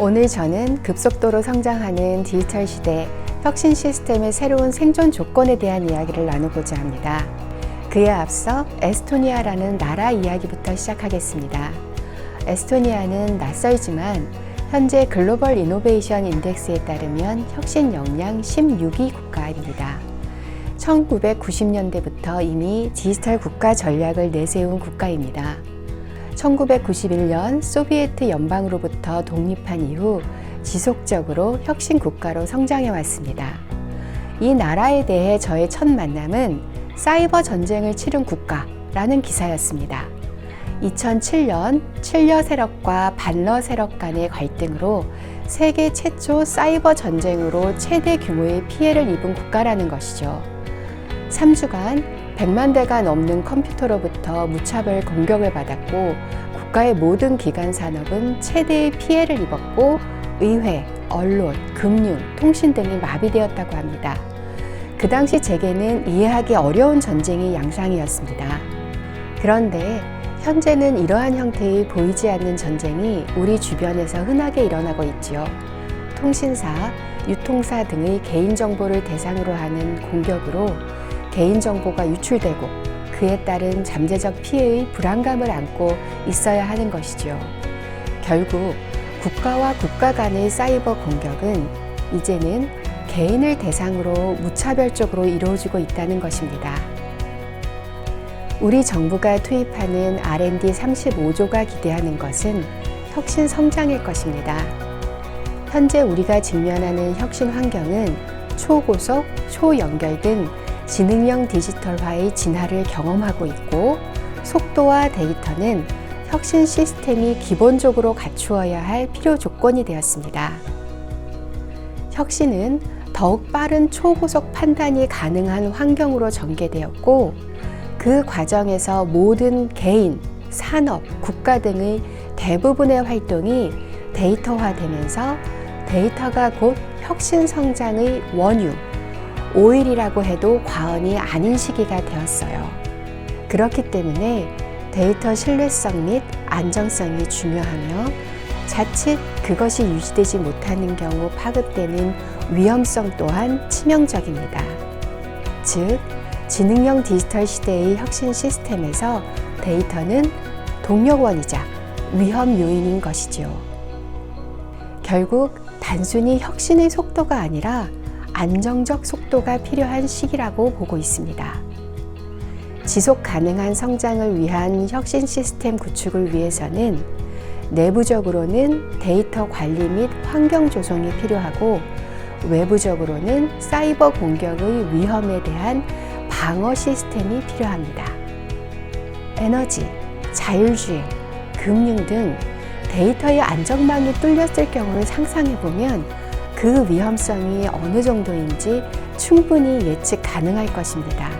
오늘 저는 급속도로 성장하는 디지털 시대 혁신 시스템의 새로운 생존 조건에 대한 이야기를 나누고자 합니다. 그에 앞서 에스토니아라는 나라 이야기부터 시작하겠습니다. 에스토니아는 낯설지만 현재 글로벌 이노베이션 인덱스에 따르면 혁신 역량 16위 국가입니다. 1990년대부터 이미 디지털 국가 전략을 내세운 국가입니다. 1991년 소비에트 연방으로부터 독립한 이후 지속적으로 혁신 국가로 성장해 왔습니다. 이 나라에 대해 저의 첫 만남은 사이버 전쟁을 치른 국가라는 기사였습니다. 2007년 칠러 세력과 반러 세력 간의 갈등으로 세계 최초 사이버 전쟁으로 최대 규모의 피해를 입은 국가라는 것이죠. 3주간 100만 대가 넘는 컴퓨터로부터 무차별 공격을 받았고 국가의 모든 기관 산업은 최대의 피해를 입었고 의회, 언론, 금융, 통신 등이 마비되었다고 합니다. 그 당시 제게는 이해하기 어려운 전쟁이 양상이었습니다. 그런데 현재는 이러한 형태의 보이지 않는 전쟁이 우리 주변에서 흔하게 일어나고 있지요. 통신사, 유통사 등의 개인정보를 대상으로 하는 공격으로 개인정보가 유출되고 그에 따른 잠재적 피해의 불안감을 안고 있어야 하는 것이죠. 결국 국가와 국가 간의 사이버 공격은 이제는 개인을 대상으로 무차별적으로 이루어지고 있다는 것입니다. 우리 정부가 투입하는 R&D 35조가 기대하는 것은 혁신 성장일 것입니다. 현재 우리가 직면하는 혁신 환경은 초고속, 초연결 등 지능형 디지털화의 진화를 경험하고 있고 속도와 데이터는 혁신 시스템이 기본적으로 갖추어야 할 필요 조건이 되었습니다. 혁신은 더욱 빠른 초고속 판단이 가능한 환경으로 전개되었고 그 과정에서 모든 개인, 산업, 국가 등의 대부분의 활동이 데이터화되면서 데이터가 곧 혁신 성장의 원유, 오일이라고 해도 과언이 아닌 시기가 되었어요. 그렇기 때문에 데이터 신뢰성 및 안정성이 중요하며 자칫 그것이 유지되지 못하는 경우 파급되는 위험성 또한 치명적입니다. 즉, 지능형 디지털 시대의 혁신 시스템에서 데이터는 동력원이자 위험 요인인 것이지요. 결국 단순히 혁신의 속도가 아니라 안정적 속도가 필요한 시기라고 보고 있습니다. 지속 가능한 성장을 위한 혁신 시스템 구축을 위해서는 내부적으로는 데이터 관리 및 환경 조성이 필요하고 외부적으로는 사이버 공격의 위험에 대한 방어 시스템이 필요합니다. 에너지, 자율주행, 금융 등 데이터의 안전망이 뚫렸을 경우를 상상해보면 그 위험성이 어느 정도인지 충분히 예측 가능할 것입니다.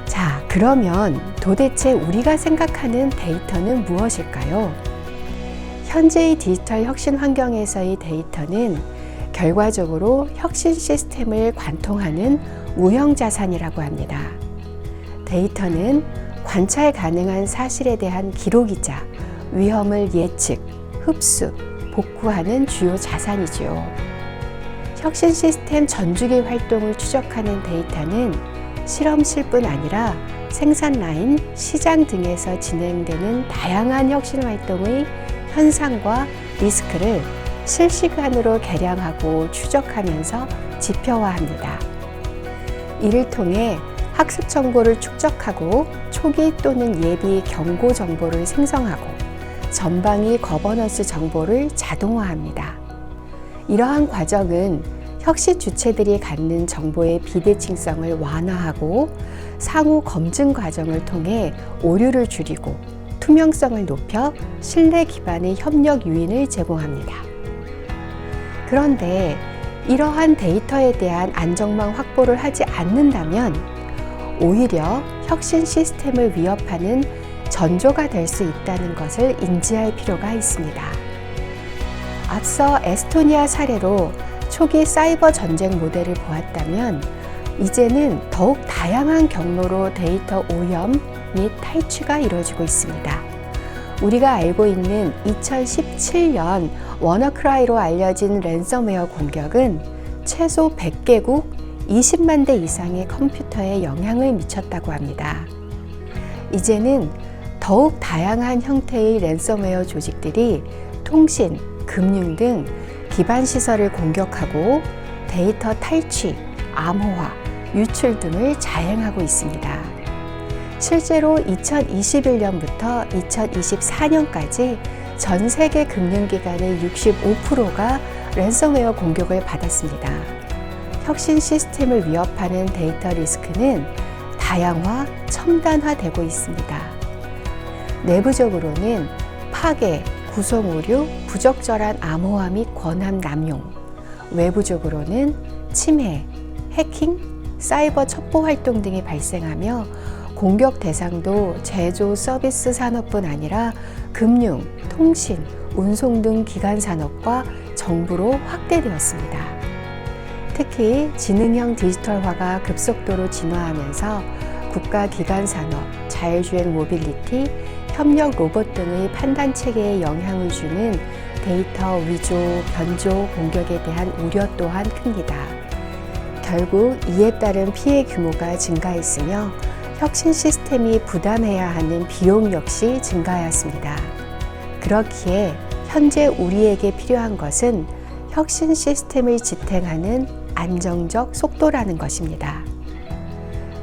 자, 그러면 도대체 우리가 생각하는 데이터는 무엇일까요? 현재의 디지털 혁신 환경에서의 데이터는 결과적으로 혁신 시스템을 관통하는 무형 자산이라고 합니다. 데이터는 관찰 가능한 사실에 대한 기록이자 위험을 예측, 흡수, 복구하는 주요 자산이지요. 혁신 시스템 전주기 활동을 추적하는 데이터는 실험실뿐 아니라 생산 라인, 시장 등에서 진행되는 다양한 혁신 활동의 현상과 리스크를 실시간으로 계량하고 추적하면서 지표화합니다. 이를 통해 학습 정보를 축적하고 초기 또는 예비 경고 정보를 생성하고 전방위 거버넌스 정보를 자동화합니다. 이러한 과정은 혁신 주체들이 갖는 정보의 비대칭성을 완화하고 상호 검증 과정을 통해 오류를 줄이고 투명성을 높여 신뢰 기반의 협력 요인을 제공합니다. 그런데 이러한 데이터에 대한 안정망 확보를 하지 않는다면 오히려 혁신 시스템을 위협하는 전조가 될 수 있다는 것을 인지할 필요가 있습니다. 앞서 에스토니아 사례로 초기 사이버 전쟁 모델을 보았다면 이제는 더욱 다양한 경로로 데이터 오염 및 탈취가 이루어지고 있습니다. 우리가 알고 있는 2017년 워너크라이로 알려진 랜섬웨어 공격은 최소 100개국 20만 대 이상의 컴퓨터에 영향을 미쳤다고 합니다. 이제는 더욱 다양한 형태의 랜섬웨어 조직들이 통신, 금융 등 기반 시설을 공격하고 데이터 탈취, 암호화, 유출 등을 자행하고 있습니다. 실제로 2021년부터 2024년까지 전 세계 금융기관의 65%가 랜섬웨어 공격을 받았습니다. 혁신 시스템을 위협하는 데이터 리스크는 다양화, 첨단화되고 있습니다. 내부적으로는 파괴, 구성 오류, 부적절한 암호화 및 권한 남용, 외부적으로는 침해, 해킹, 사이버 첩보 활동 등이 발생하며 공격 대상도 제조 서비스 산업뿐 아니라 금융, 통신, 운송 등 기간 산업과 정부로 확대되었습니다. 특히 지능형 디지털화가 급속도로 진화하면서 국가 기간 산업, 자율주행 모빌리티, 협력 로봇 등의 판단 체계에 영향을 주는 데이터 위조, 변조 공격에 대한 우려 또한 큽니다. 결국 이에 따른 피해 규모가 증가했으며 혁신 시스템이 부담해야 하는 비용 역시 증가하였습니다. 그렇기에 현재 우리에게 필요한 것은 혁신 시스템을 지탱하는 안정적 속도라는 것입니다.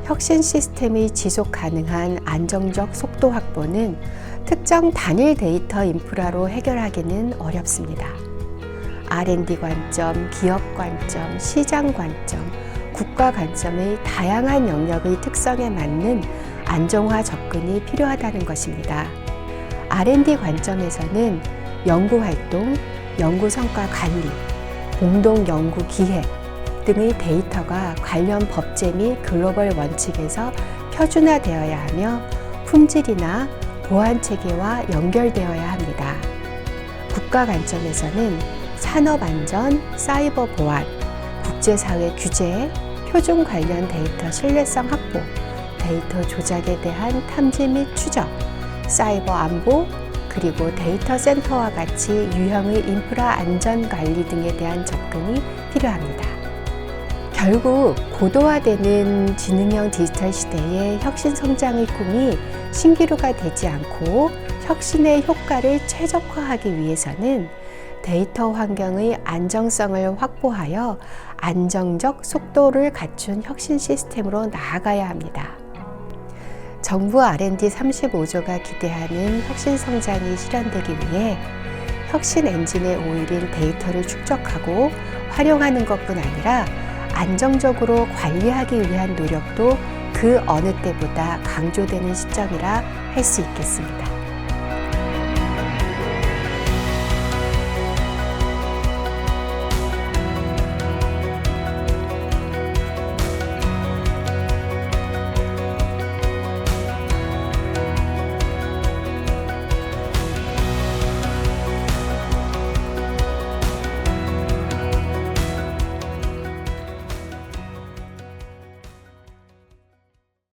혁신 시스템의 지속 가능한 안정적 속도 확보는 특정 단일 데이터 인프라로 해결하기는 어렵습니다. R&D 관점, 기업 관점, 시장 관점, 국가 관점의 다양한 영역의 특성에 맞는 안정화 접근이 필요하다는 것입니다. R&D 관점에서는 연구활동, 연구성과 관리, 공동 연구 기획 등의 데이터가 관련 법제 및 글로벌 원칙에서 표준화되어야 하며 품질이나 보안 체계와 연결되어야 합니다. 국가 관점에서는 산업안전, 사이버 보안, 국제사회 규제, 표준 관련 데이터 신뢰성 확보, 데이터 조작에 대한 탐지 및 추적, 사이버 안보, 그리고 데이터 센터와 같이 유형의 인프라 안전 관리 등에 대한 접근이 필요합니다. 결국 고도화되는 지능형 디지털 시대의 혁신 성장의 꿈이 신기루가 되지 않고 혁신의 효과를 최적화하기 위해서는 데이터 환경의 안정성을 확보하여 안정적 속도를 갖춘 혁신 시스템으로 나아가야 합니다. 정부 R&D 35조가 기대하는 혁신 성장이 실현되기 위해 혁신 엔진의 오일인 데이터를 축적하고 활용하는 것뿐 아니라 안정적으로 관리하기 위한 노력도 그 어느 때보다 강조되는 시점이라 할 수 있겠습니다.